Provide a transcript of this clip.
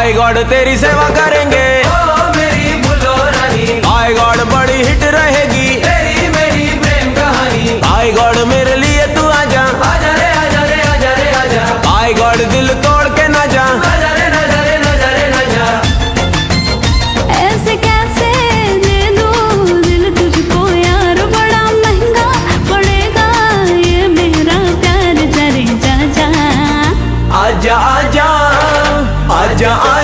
आई God तेरी सेवा करेंगे, ओ मेरी बुलो रानी। आई गॉड बड़ी हिट रहेगी तेरी मेरी प्रेम कहानी। आई गॉड मेरे लिए तू आजा, आजा रे आजा रे आजा रे आजा। आई गॉड दिल तोड़ के ना जा, आजा रे ना जा रे ना जा रे ना जा। ऐसे कैसे दे दूं दिल तुझको यार, बड़ा महंगा पड़ेगा ये मेरा प्यार, जरे जा जा। आजा आजा आजा आजा